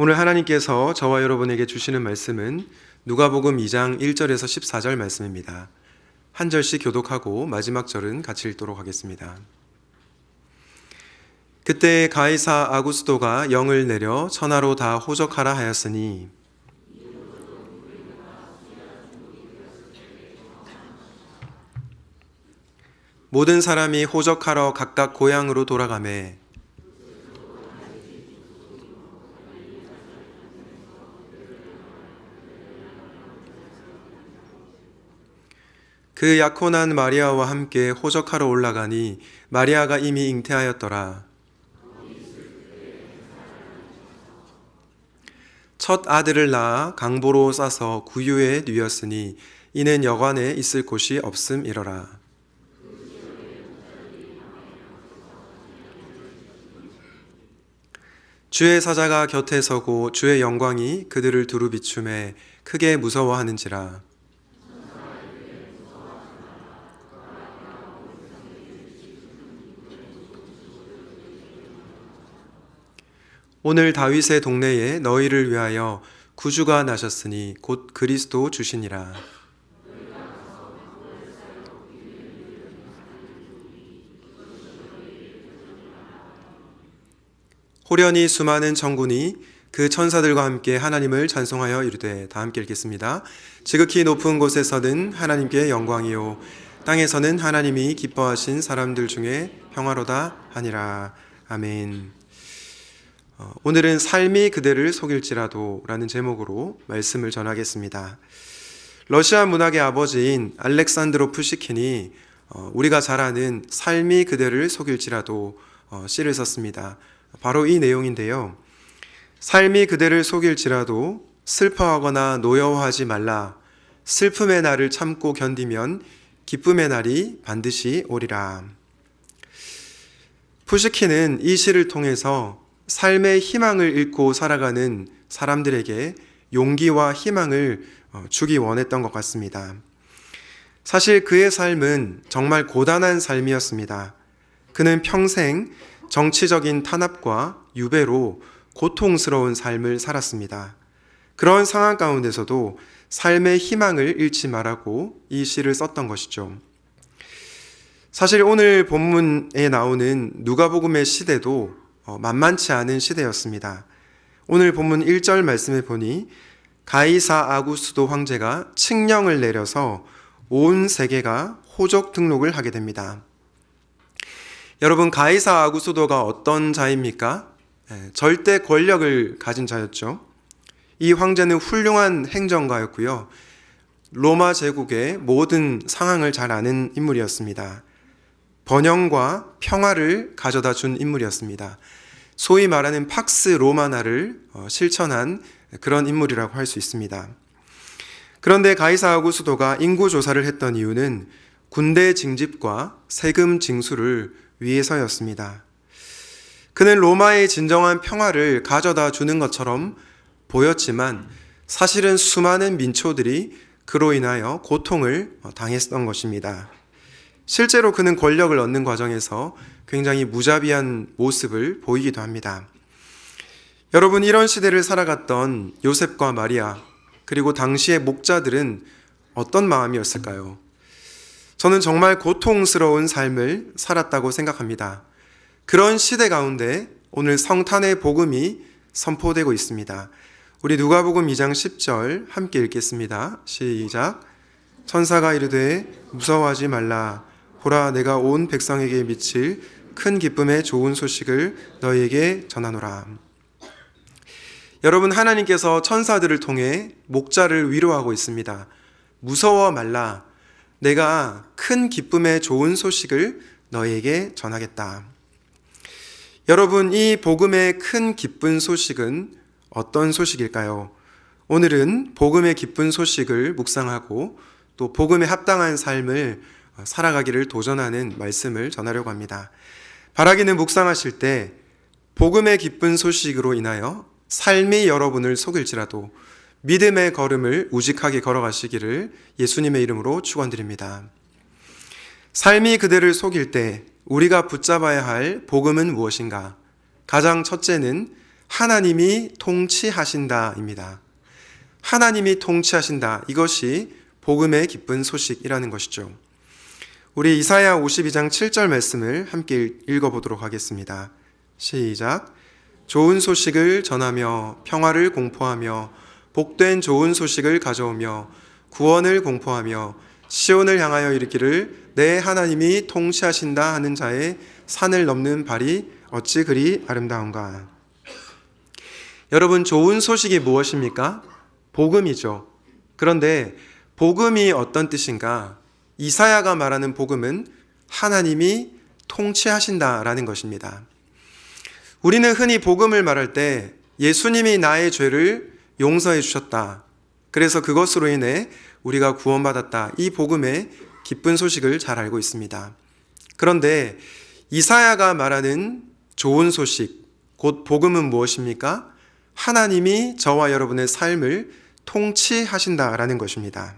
오늘 하나님께서 저와 여러분에게 주시는 말씀은 누가복음 2장 1절에서 14절 말씀입니다. 한 절씩 교독하고 마지막 절은 같이 읽도록 하겠습니다. 그때 가이사 아구스도가 영을 내려 천하로 다 호적하라 하였으니 모든 사람이 호적하러 각각 고향으로 돌아가매 그 약혼한 마리아와 함께 호적하러 올라가니 마리아가 이미 잉태하였더라. 첫 아들을 낳아 강보로 싸서 구유에 뉘었으니 이는 여관에 있을 곳이 없음이러라. 주의 사자가 곁에 서고 주의 영광이 그들을 두루 비추매 크게 무서워하는지라. 오늘 다윗의 동네에 너희를 위하여 구주가 나셨으니 곧 그리스도 주시니라. 호련히 수많은 천군이 그 천사들과 함께 하나님을 찬송하여 이르되, 다 함께 읽겠습니다. 지극히 높은 곳에서는 하나님께 영광이요 땅에서는 하나님이 기뻐하신 사람들 중에 평화로다 하니라. 아멘. 오늘은 삶이 그대를 속일지라도 라는 제목으로 말씀을 전하겠습니다. 러시아 문학의 아버지인 알렉산드로 푸시킨이 우리가 잘 아는 삶이 그대를 속일지라도 시를 썼습니다. 바로 이 내용인데요. 삶이 그대를 속일지라도 슬퍼하거나 노여워하지 말라. 슬픔의 날을 참고 견디면 기쁨의 날이 반드시 오리라. 푸시킨은 이 시를 통해서 삶의 희망을 잃고 살아가는 사람들에게 용기와 희망을 주기 원했던 것 같습니다. 사실 그의 삶은 정말 고단한 삶이었습니다. 그는 평생 정치적인 탄압과 유배로 고통스러운 삶을 살았습니다. 그런 상황 가운데서도 삶의 희망을 잃지 말라고 이 시를 썼던 것이죠. 사실 오늘 본문에 나오는 누가복음의 시대도 만만치 않은 시대였습니다. 오늘 본문 1절 말씀에 보니 가이사 아구스도 황제가 칙령을 내려서 온 세계가 호적 등록을 하게 됩니다. 여러분, 가이사 아구스도가 어떤 자입니까? 절대 권력을 가진 자였죠. 이 황제는 훌륭한 행정가였고요. 로마 제국의 모든 상황을 잘 아는 인물이었습니다. 번영과 평화를 가져다 준 인물이었습니다. 소위 말하는 팍스 로마나를 실천한 그런 인물이라고 할 수 있습니다. 그런데 가이사 아구스도가 인구 조사를 했던 이유는 군대 징집과 세금 징수를 위해서였습니다. 그는 로마의 진정한 평화를 가져다 주는 것처럼 보였지만 사실은 수많은 민초들이 그로 인하여 고통을 당했던 것입니다. 실제로 그는 권력을 얻는 과정에서 굉장히 무자비한 모습을 보이기도 합니다. 여러분, 이런 시대를 살아갔던 요셉과 마리아, 그리고 당시의 목자들은 어떤 마음이었을까요? 저는 정말 고통스러운 삶을 살았다고 생각합니다. 그런 시대 가운데 오늘 성탄의 복음이 선포되고 있습니다. 우리 누가복음 2장 10절 함께 읽겠습니다. 시작. 천사가 이르되 무서워하지 말라. 보라, 내가 온 백성에게 미칠 큰 기쁨의 좋은 소식을 너희에게 전하노라. 여러분, 하나님께서 천사들을 통해 목자를 위로하고 있습니다. 무서워 말라. 내가 큰 기쁨의 좋은 소식을 너희에게 전하겠다. 여러분, 이 복음의 큰 기쁜 소식은 어떤 소식일까요? 오늘은 복음의 기쁜 소식을 묵상하고 또 복음에 합당한 삶을 살아가기를 도전하는 말씀을 전하려고 합니다. 바라기는 묵상하실 때 복음의 기쁜 소식으로 인하여 삶이 여러분을 속일지라도 믿음의 걸음을 우직하게 걸어가시기를 예수님의 이름으로 축원드립니다. 삶이 그대를 속일 때 우리가 붙잡아야 할 복음은 무엇인가? 가장 첫째는 하나님이 통치하신다입니다. 하나님이 통치하신다. 이것이 복음의 기쁜 소식이라는 것이죠. 우리 이사야 52장 7절 말씀을 함께 읽어보도록 하겠습니다. 시작. 좋은 소식을 전하며 평화를 공포하며 복된 좋은 소식을 가져오며 구원을 공포하며 시온을 향하여 이르기를 내 하나님이 통치하신다 하는 자의 산을 넘는 발이 어찌 그리 아름다운가. 여러분, 좋은 소식이 무엇입니까? 복음이죠. 그런데 복음이 어떤 뜻인가? 이사야가 말하는 복음은 하나님이 통치하신다라는 것입니다. 우리는 흔히 복음을 말할 때 예수님이 나의 죄를 용서해 주셨다. 그래서 그것으로 인해 우리가 구원받았다. 이 복음의 기쁜 소식을 잘 알고 있습니다. 그런데 이사야가 말하는 좋은 소식, 곧 복음은 무엇입니까? 하나님이 저와 여러분의 삶을 통치하신다라는 것입니다.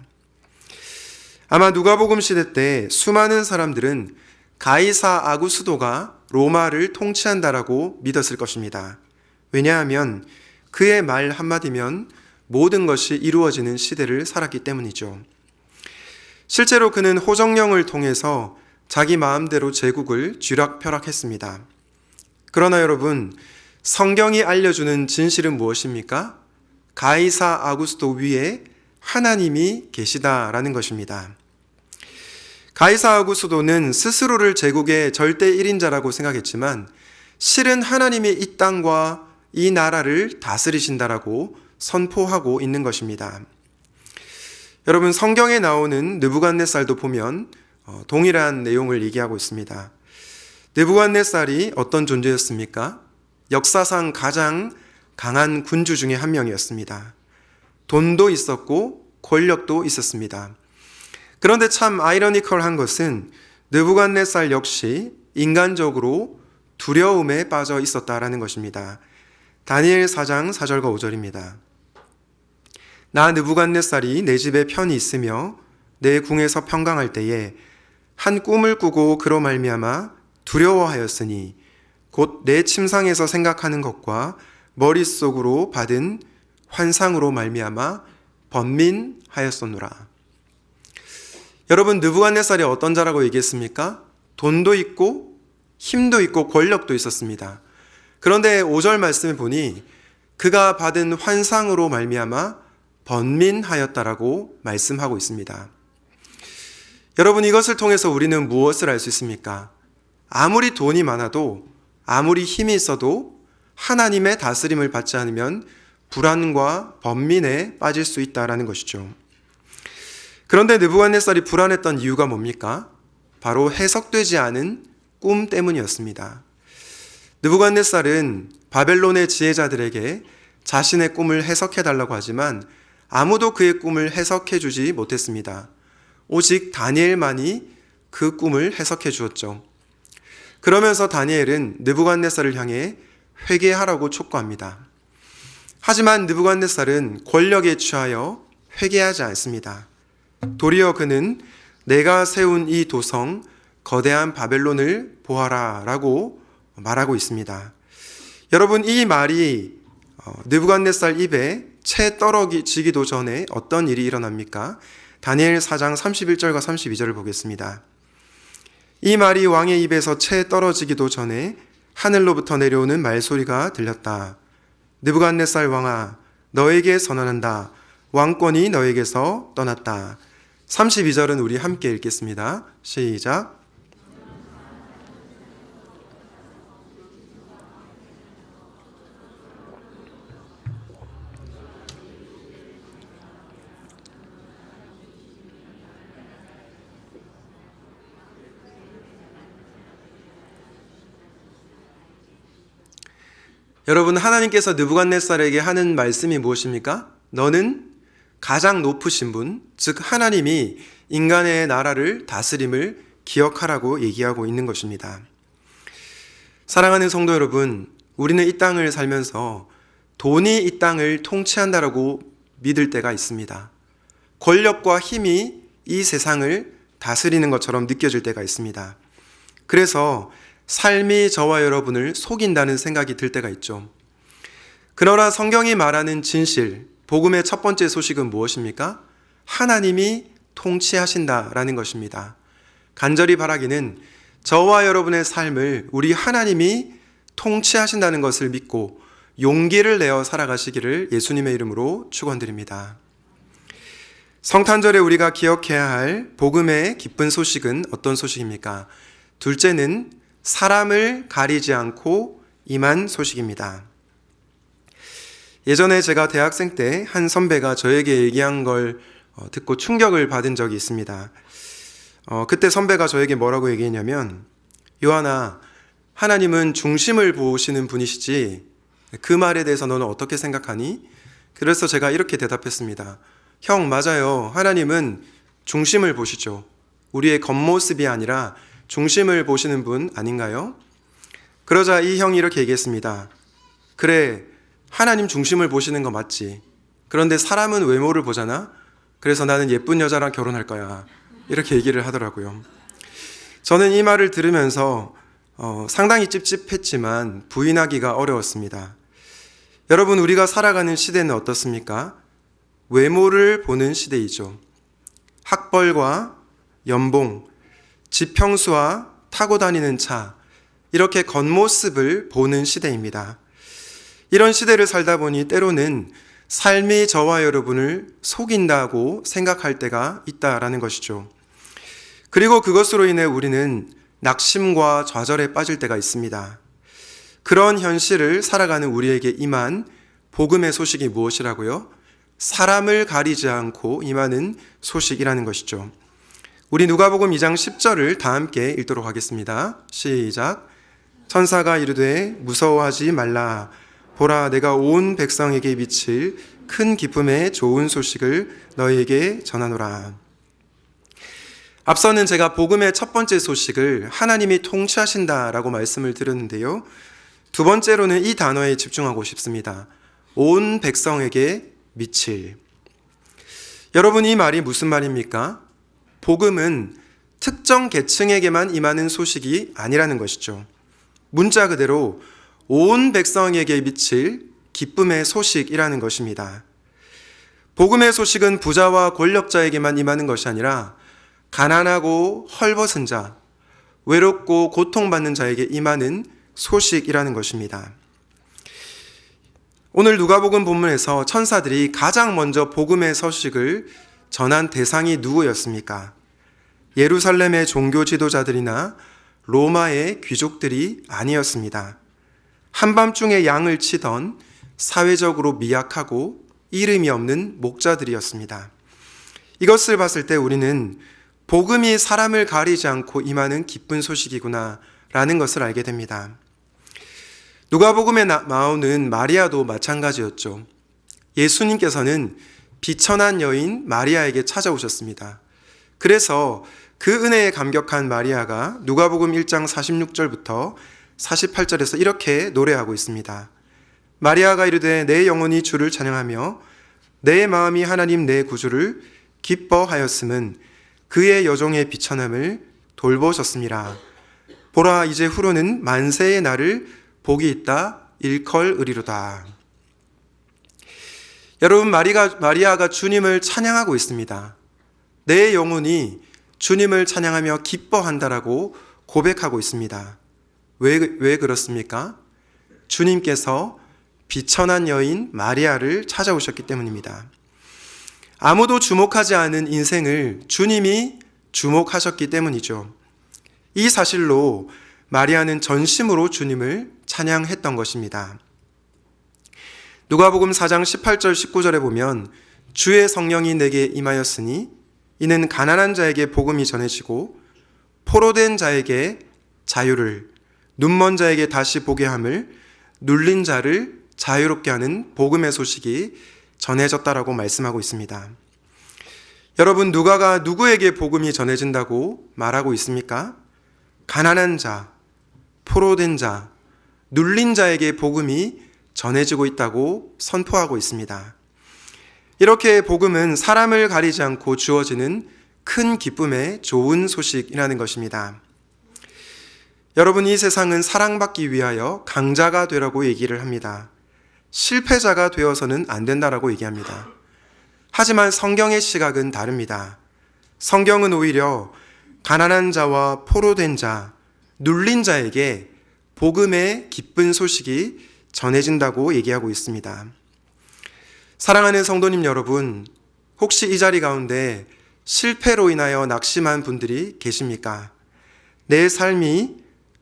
아마 누가복음 시대 때 수많은 사람들은 가이사 아구스도가 로마를 통치한다라고 믿었을 것입니다. 왜냐하면 그의 말 한마디면 모든 것이 이루어지는 시대를 살았기 때문이죠. 실제로 그는 호정령을 통해서 자기 마음대로 제국을 쥐락펴락했습니다. 그러나 여러분, 성경이 알려주는 진실은 무엇입니까? 가이사 아구스도 위에 하나님이 계시다라는 것입니다. 가이사 아구스도는 스스로를 제국의 절대 1인자라고 생각했지만 실은 하나님이 이 땅과 이 나라를 다스리신다라고 선포하고 있는 것입니다. 여러분, 성경에 나오는 느부갓네살도 보면 동일한 내용을 얘기하고 있습니다. 느부갓네살이 어떤 존재였습니까? 역사상 가장 강한 군주 중에 한 명이었습니다. 돈도 있었고 권력도 있었습니다. 그런데 참 아이러니컬한 것은 느부갓네살 역시 인간적으로 두려움에 빠져 있었다라는 것입니다. 다니엘 4장 4절과 5절입니다. 나 느부갓네살이 내 집에 편히 있으며 내 궁에서 평강할 때에 한 꿈을 꾸고 그로 말미암아 두려워하였으니 곧 내 침상에서 생각하는 것과 머릿속으로 받은 환상으로 말미암아 번민하였었노라. 여러분, 느부갓네살이 어떤 자라고 얘기했습니까? 돈도 있고 힘도 있고 권력도 있었습니다. 그런데 5절 말씀에 보니 그가 받은 환상으로 말미암아 번민하였다라고 말씀하고 있습니다. 여러분, 이것을 통해서 우리는 무엇을 알 수 있습니까? 아무리 돈이 많아도 아무리 힘이 있어도 하나님의 다스림을 받지 않으면 불안과 번민에 빠질 수 있다라는 것이죠. 그런데 느부갓네살이 불안했던 이유가 뭡니까? 바로 해석되지 않은 꿈 때문이었습니다. 느부갓네살은 바벨론의 지혜자들에게 자신의 꿈을 해석해달라고 하지만 아무도 그의 꿈을 해석해주지 못했습니다. 오직 다니엘만이 그 꿈을 해석해 주었죠. 그러면서 다니엘은 느부갓네살을 향해 회개하라고 촉구합니다. 하지만 느부갓네살은 권력에 취하여 회개하지 않습니다. 도리어 그는 내가 세운 이 도성 거대한 바벨론을 보아라 라고 말하고 있습니다. 여러분, 이 말이 느부갓네살 입에 채 떨어지기도 전에 어떤 일이 일어납니까? 다니엘 4장 31절과 32절을 보겠습니다. 이 말이 왕의 입에서 채 떨어지기도 전에 하늘로부터 내려오는 말소리가 들렸다. 느부갓네살 왕아, 너에게 선언한다. 왕권이 너에게서 떠났다. 32절은 우리 함께 읽겠습니다. 시작. 여러분, 하나님께서 느부갓네살에게 하는 말씀이 무엇입니까? 너는 가장 높으신 분, 즉 하나님이 인간의 나라를 다스림을 기억하라고 얘기하고 있는 것입니다. 사랑하는 성도 여러분, 우리는 이 땅을 살면서 돈이 이 땅을 통치한다라고 믿을 때가 있습니다. 권력과 힘이 이 세상을 다스리는 것처럼 느껴질 때가 있습니다. 그래서 삶이 저와 여러분을 속인다는 생각이 들 때가 있죠. 그러나 성경이 말하는 진실, 복음의 첫 번째 소식은 무엇입니까? 하나님이 통치하신다라는 것입니다. 간절히 바라기는 저와 여러분의 삶을 우리 하나님이 통치하신다는 것을 믿고 용기를 내어 살아가시기를 예수님의 이름으로 축원드립니다. 성탄절에 우리가 기억해야 할 복음의 기쁜 소식은 어떤 소식입니까? 둘째는 사람을 가리지 않고 임한 소식입니다. 예전에 제가 대학생 때 한 선배가 저에게 얘기한 걸 듣고 충격을 받은 적이 있습니다. 그때 선배가 저에게 뭐라고 얘기했냐면, 요한아, 하나님은 중심을 보시는 분이시지 그 말에 대해서 너는 어떻게 생각하니? 그래서 제가 이렇게 대답했습니다. 형, 맞아요. 하나님은 중심을 보시죠. 우리의 겉모습이 아니라 중심을 보시는 분 아닌가요? 그러자 이 형이 이렇게 얘기했습니다. 그래, 하나님 중심을 보시는 거 맞지. 그런데 사람은 외모를 보잖아. 그래서 나는 예쁜 여자랑 결혼할 거야. 이렇게 얘기를 하더라고요. 저는 이 말을 들으면서 상당히 찝찝했지만 부인하기가 어려웠습니다. 여러분, 우리가 살아가는 시대는 어떻습니까? 외모를 보는 시대이죠. 학벌과 연봉, 지평수와 타고 다니는 차, 이렇게 겉모습을 보는 시대입니다. 이런 시대를 살다 보니 때로는 삶이 저와 여러분을 속인다고 생각할 때가 있다라는 것이죠. 그리고 그것으로 인해 우리는 낙심과 좌절에 빠질 때가 있습니다. 그런 현실을 살아가는 우리에게 임한 복음의 소식이 무엇이라고요? 사람을 가리지 않고 임하는 소식이라는 것이죠. 우리 누가복음 2장 10절을 다 함께 읽도록 하겠습니다. 시작. 천사가 이르되 무서워하지 말라. 보라, 내가 온 백성에게 미칠 큰 기쁨의 좋은 소식을 너희에게 전하노라. 앞서는 제가 복음의 첫 번째 소식을 하나님이 통치하신다라고 말씀을 드렸는데요. 두 번째로는 이 단어에 집중하고 싶습니다. 온 백성에게 미칠. 여러분, 이 말이 무슨 말입니까? 복음은 특정 계층에게만 임하는 소식이 아니라는 것이죠. 문자 그대로 온 백성에게 미칠 기쁨의 소식이라는 것입니다. 복음의 소식은 부자와 권력자에게만 임하는 것이 아니라 가난하고 헐벗은 자, 외롭고 고통받는 자에게 임하는 소식이라는 것입니다. 오늘 누가복음 본문에서 천사들이 가장 먼저 복음의 소식을 전한 대상이 누구였습니까? 예루살렘의 종교 지도자들이나 로마의 귀족들이 아니었습니다. 한밤중에 양을 치던 사회적으로 미약하고 이름이 없는 목자들이었습니다. 이것을 봤을 때 우리는 복음이 사람을 가리지 않고 임하는 기쁜 소식이구나 라는 것을 알게 됩니다. 누가복음에 나오는 마리아도 마찬가지였죠. 예수님께서는 비천한 여인 마리아에게 찾아오셨습니다. 그래서 그 은혜에 감격한 마리아가 누가복음 1장 46절부터 48절에서 이렇게 노래하고 있습니다. 마리아가 이르되 내 영혼이 주를 찬양하며 내 마음이 하나님 내 구주를 기뻐하였음은 그의 여종의 비천함을 돌보셨습니다. 보라, 이제 후로는 만세의 날을 복이 있다 일컬으리로다. 여러분, 마리아가 주님을 찬양하고 있습니다. 내 영혼이 주님을 찬양하며 기뻐한다라고 고백하고 있습니다. 왜 그렇습니까? 주님께서 비천한 여인 마리아를 찾아오셨기 때문입니다. 아무도 주목하지 않은 인생을 주님이 주목하셨기 때문이죠. 이 사실로 마리아는 전심으로 주님을 찬양했던 것입니다. 누가복음 4장 18절 19절에 보면 주의 성령이 내게 임하였으니 이는 가난한 자에게 복음이 전해지고 포로된 자에게 자유를, 눈먼 자에게 다시 보게 함을, 눌린 자를 자유롭게 하는 복음의 소식이 전해졌다라고 말씀하고 있습니다. 여러분, 누가가 누구에게 복음이 전해진다고 말하고 있습니까? 가난한 자, 포로된 자, 눌린 자에게 복음이 전해지고 있다고 선포하고 있습니다. 이렇게 복음은 사람을 가리지 않고 주어지는 큰 기쁨의 좋은 소식이라는 것입니다. 여러분, 이 세상은 사랑받기 위하여 강자가 되라고 얘기를 합니다. 실패자가 되어서는 안 된다라고 얘기합니다. 하지만 성경의 시각은 다릅니다. 성경은 오히려 가난한 자와 포로된 자, 눌린 자에게 복음의 기쁜 소식이 전해진다고 얘기하고 있습니다. 사랑하는 성도님 여러분, 혹시 이 자리 가운데 실패로 인하여 낙심한 분들이 계십니까? 내 삶이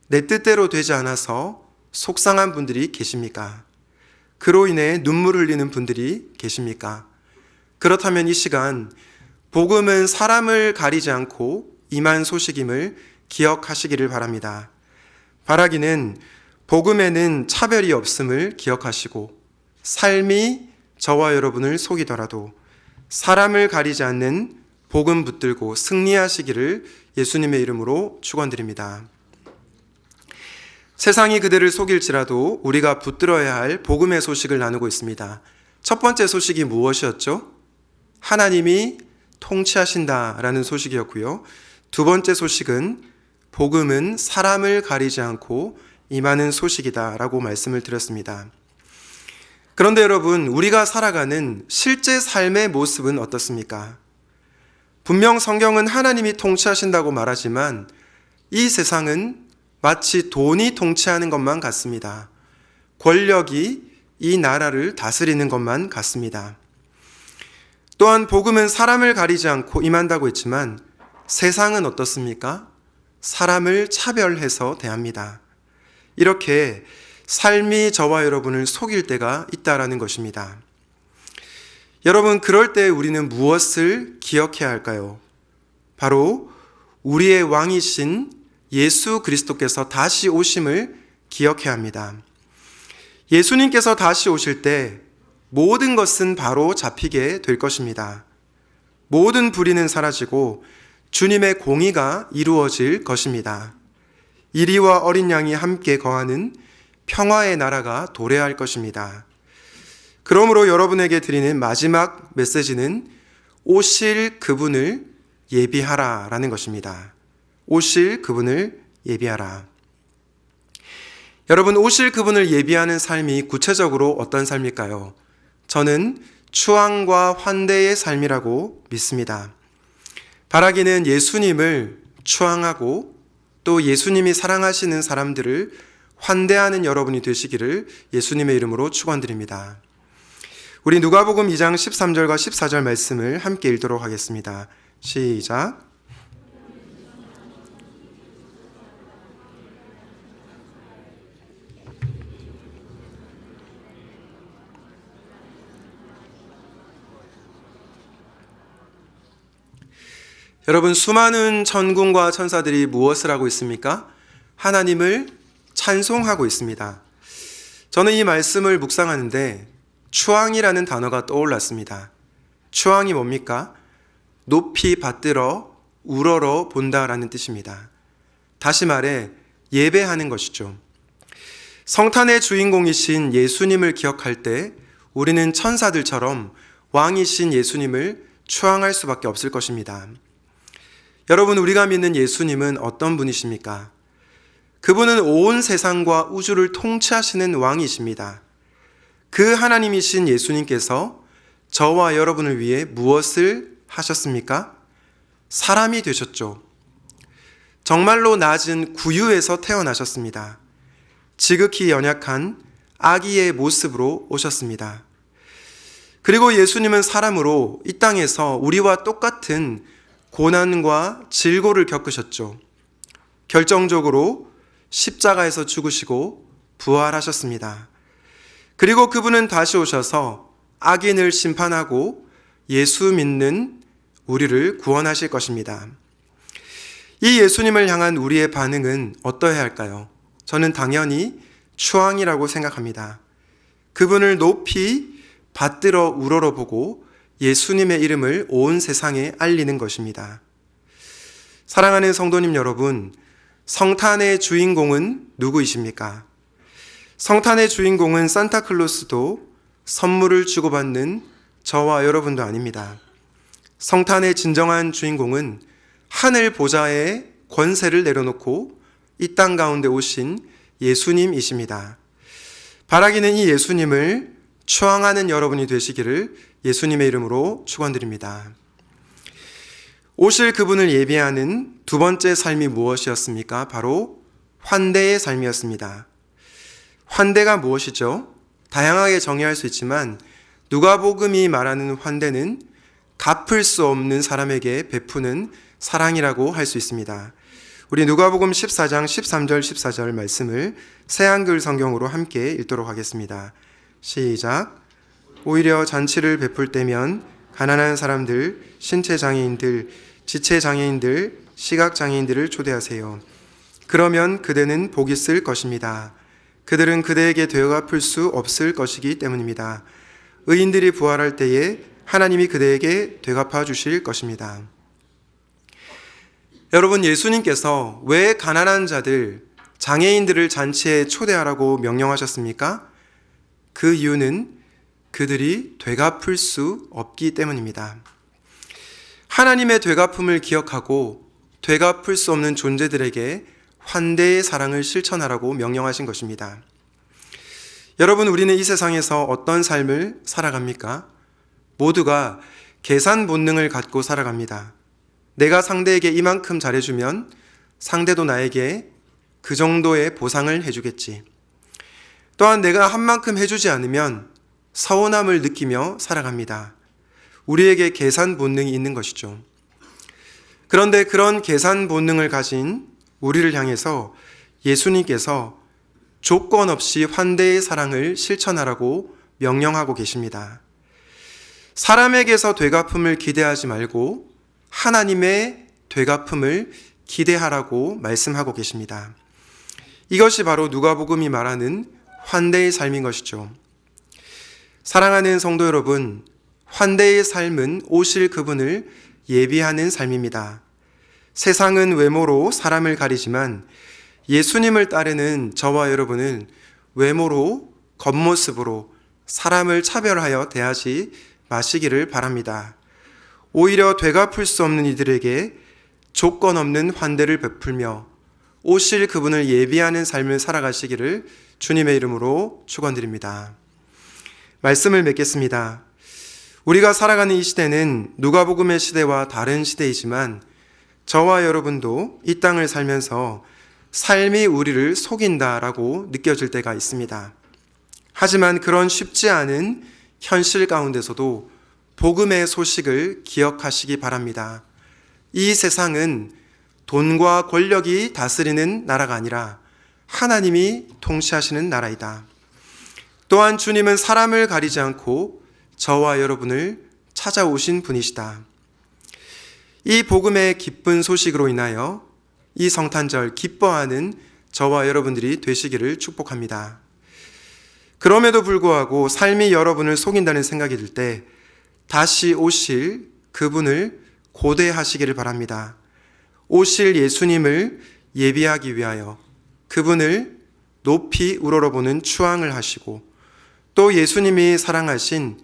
내 뜻대로 되지 않아서 속상한 분들이 계십니까? 그로 인해 눈물 흘리는 분들이 계십니까? 그렇다면 이 시간 복음은 사람을 가리지 않고 임한 소식임을 기억하시기를 바랍니다. 바라기는 복음에는 차별이 없음을 기억하시고 삶이 저와 여러분을 속이더라도 사람을 가리지 않는 복음 붙들고 승리하시기를 예수님의 이름으로 축원드립니다. 세상이 그들을 속일지라도 우리가 붙들어야 할 복음의 소식을 나누고 있습니다. 첫 번째 소식이 무엇이었죠? 하나님이 통치하신다라는 소식이었고요. 두 번째 소식은 복음은 사람을 가리지 않고 임하는 소식이다라고 말씀을 드렸습니다. 그런데 여러분, 우리가 살아가는 실제 삶의 모습은 어떻습니까? 분명 성경은 하나님이 통치하신다고 말하지만 이 세상은 마치 돈이 통치하는 것만 같습니다. 권력이 이 나라를 다스리는 것만 같습니다. 또한 복음은 사람을 가리지 않고 임한다고 했지만 세상은 어떻습니까? 사람을 차별해서 대합니다. 이렇게 삶이 저와 여러분을 속일 때가 있다라는 것입니다. 여러분, 그럴 때 우리는 무엇을 기억해야 할까요? 바로 우리의 왕이신 예수 그리스도께서 다시 오심을 기억해야 합니다. 예수님께서 다시 오실 때 모든 것은 바로 잡히게 될 것입니다. 모든 불의는 사라지고 주님의 공의가 이루어질 것입니다. 이리와 어린 양이 함께 거하는 평화의 나라가 도래할 것입니다. 그러므로 여러분에게 드리는 마지막 메시지는 오실 그분을 예비하라 라는 것입니다. 오실 그분을 예비하라. 여러분, 오실 그분을 예비하는 삶이 구체적으로 어떤 삶일까요? 저는 추앙과 환대의 삶이라고 믿습니다. 바라기는 예수님을 추앙하고 또 예수님이 사랑하시는 사람들을 환대하는 여러분이 되시기를 예수님의 이름으로 축원드립니다. 우리 누가복음 2장 13절과 14절 말씀을 함께 읽도록 하겠습니다. 시작. 여러분, 수많은 천군과 천사들이 무엇을 하고 있습니까? 하나님을 찬송하고 있습니다. 저는 이 말씀을 묵상하는데 추앙이라는 단어가 떠올랐습니다. 추앙이 뭡니까? 높이 받들어 우러러 본다라는 뜻입니다. 다시 말해 예배하는 것이죠. 성탄의 주인공이신 예수님을 기억할 때 우리는 천사들처럼 왕이신 예수님을 추앙할 수밖에 없을 것입니다. 여러분, 우리가 믿는 예수님은 어떤 분이십니까? 그분은 온 세상과 우주를 통치하시는 왕이십니다. 그 하나님이신 예수님께서 저와 여러분을 위해 무엇을 하셨습니까? 사람이 되셨죠. 정말로 낮은 구유에서 태어나셨습니다. 지극히 연약한 아기의 모습으로 오셨습니다. 그리고 예수님은 사람으로 이 땅에서 우리와 똑같은 고난과 질고를 겪으셨죠. 결정적으로 십자가에서 죽으시고 부활하셨습니다. 그리고 그분은 다시 오셔서 악인을 심판하고 예수 믿는 우리를 구원하실 것입니다. 이 예수님을 향한 우리의 반응은 어떠해야 할까요? 저는 당연히 추앙이라고 생각합니다. 그분을 높이 받들어 우러러보고 예수님의 이름을 온 세상에 알리는 것입니다. 사랑하는 성도님 여러분, 성탄의 주인공은 누구이십니까? 성탄의 주인공은 산타클로스도 선물을 주고받는 저와 여러분도 아닙니다. 성탄의 진정한 주인공은 하늘 보좌에 권세를 내려놓고 이 땅 가운데 오신 예수님이십니다. 바라기는 이 예수님을 추앙하는 여러분이 되시기를 예수님의 이름으로 축원드립니다. 오실 그분을 예비하는 두 번째 삶이 무엇이었습니까? 바로 환대의 삶이었습니다. 환대가 무엇이죠? 다양하게 정의할 수 있지만 누가복음이 말하는 환대는 갚을 수 없는 사람에게 베푸는 사랑이라고 할 수 있습니다. 우리 누가복음 14장 13절 14절 말씀을 새한글 성경으로 함께 읽도록 하겠습니다. 시작. 오히려 잔치를 베풀 때면 가난한 사람들, 신체 장애인들, 지체 장애인들, 시각 장애인들을 초대하세요. 그러면 그대는 복이 있을 것입니다. 그들은 그대에게 되갚을 수 없을 것이기 때문입니다. 의인들이 부활할 때에 하나님이 그대에게 되갚아 주실 것입니다. 여러분, 예수님께서 왜 가난한 자들, 장애인들을 잔치에 초대하라고 명령하셨습니까? 그 이유는 그들이 되갚을 수 없기 때문입니다. 하나님의 되갚음을 기억하고 되갚을 수 없는 존재들에게 환대의 사랑을 실천하라고 명령하신 것입니다. 여러분, 우리는 이 세상에서 어떤 삶을 살아갑니까? 모두가 계산 본능을 갖고 살아갑니다. 내가 상대에게 이만큼 잘해주면 상대도 나에게 그 정도의 보상을 해주겠지. 또한 내가 한 만큼 해주지 않으면 서운함을 느끼며 살아갑니다. 우리에게 계산 본능이 있는 것이죠. 그런데 그런 계산 본능을 가진 우리를 향해서 예수님께서 조건 없이 환대의 사랑을 실천하라고 명령하고 계십니다. 사람에게서 되갚음을 기대하지 말고 하나님의 되갚음을 기대하라고 말씀하고 계십니다. 이것이 바로 누가복음이 말하는 환대의 삶인 것이죠. 사랑하는 성도 여러분, 환대의 삶은 오실 그분을 예비하는 삶입니다. 세상은 외모로 사람을 가리지만 예수님을 따르는 저와 여러분은 외모로, 겉모습으로 사람을 차별하여 대하지 마시기를 바랍니다. 오히려 되갚을 수 없는 이들에게 조건 없는 환대를 베풀며 오실 그분을 예비하는 삶을 살아가시기를 주님의 이름으로 축원드립니다. 말씀을 맺겠습니다. 우리가 살아가는 이 시대는 누가복음의 시대와 다른 시대이지만 저와 여러분도 이 땅을 살면서 삶이 우리를 속인다라고 느껴질 때가 있습니다. 하지만 그런 쉽지 않은 현실 가운데서도 복음의 소식을 기억하시기 바랍니다. 이 세상은 돈과 권력이 다스리는 나라가 아니라 하나님이 통치하시는 나라이다. 또한 주님은 사람을 가리지 않고 저와 여러분을 찾아오신 분이시다. 이 복음의 기쁜 소식으로 인하여 이 성탄절 기뻐하는 저와 여러분들이 되시기를 축복합니다. 그럼에도 불구하고 삶이 여러분을 속인다는 생각이 들 때 다시 오실 그분을 고대하시기를 바랍니다. 오실 예수님을 예비하기 위하여 그분을 높이 우러러보는 추앙을 하시고 또 예수님이 사랑하신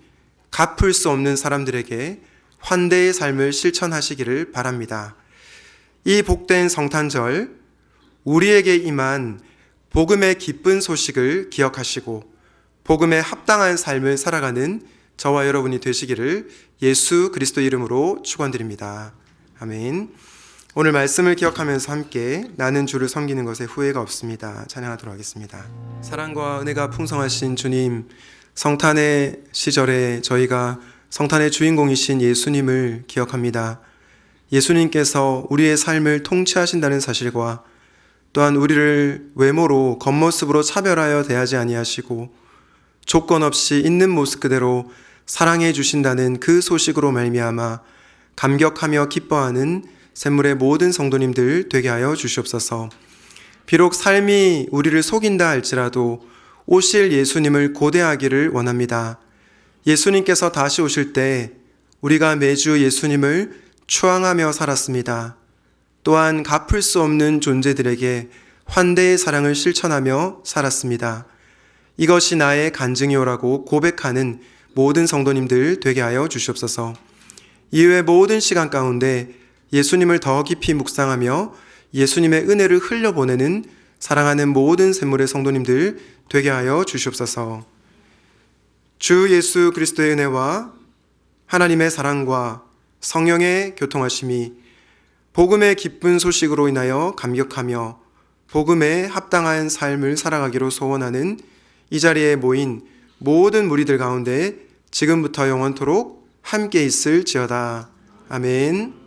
갚을 수 없는 사람들에게 환대의 삶을 실천하시기를 바랍니다. 이 복된 성탄절 우리에게 임한 복음의 기쁜 소식을 기억하시고 복음에 합당한 삶을 살아가는 저와 여러분이 되시기를 예수 그리스도 이름으로 축원드립니다. 아멘. 오늘 말씀을 기억하면서 함께 나는 주를 섬기는 것에 후회가 없습니다. 찬양하도록 하겠습니다. 사랑과 은혜가 풍성하신 주님, 성탄의 시절에 저희가 성탄의 주인공이신 예수님을 기억합니다. 예수님께서 우리의 삶을 통치하신다는 사실과 또한 우리를 외모로 겉모습으로 차별하여 대하지 아니하시고 조건 없이 있는 모습 그대로 사랑해 주신다는 그 소식으로 말미암아 감격하며 기뻐하는 샘물의 모든 성도님들 되게 하여 주시옵소서. 비록 삶이 우리를 속인다 할지라도 오실 예수님을 고대하기를 원합니다. 예수님께서 다시 오실 때 우리가 매주 예수님을 추앙하며 살았습니다. 또한 갚을 수 없는 존재들에게 환대의 사랑을 실천하며 살았습니다. 이것이 나의 간증이오라고 고백하는 모든 성도님들 되게 하여 주시옵소서. 이후의 모든 시간 가운데 예수님을 더 깊이 묵상하며 예수님의 은혜를 흘려보내는 사랑하는 모든 샘물의 성도님들 되게 하여 주시옵소서. 주 예수 그리스도의 은혜와 하나님의 사랑과 성령의 교통하심이 복음의 기쁜 소식으로 인하여 감격하며 복음에 합당한 삶을 살아가기로 소원하는 이 자리에 모인 모든 무리들 가운데 지금부터 영원토록 함께 있을지어다. 아멘.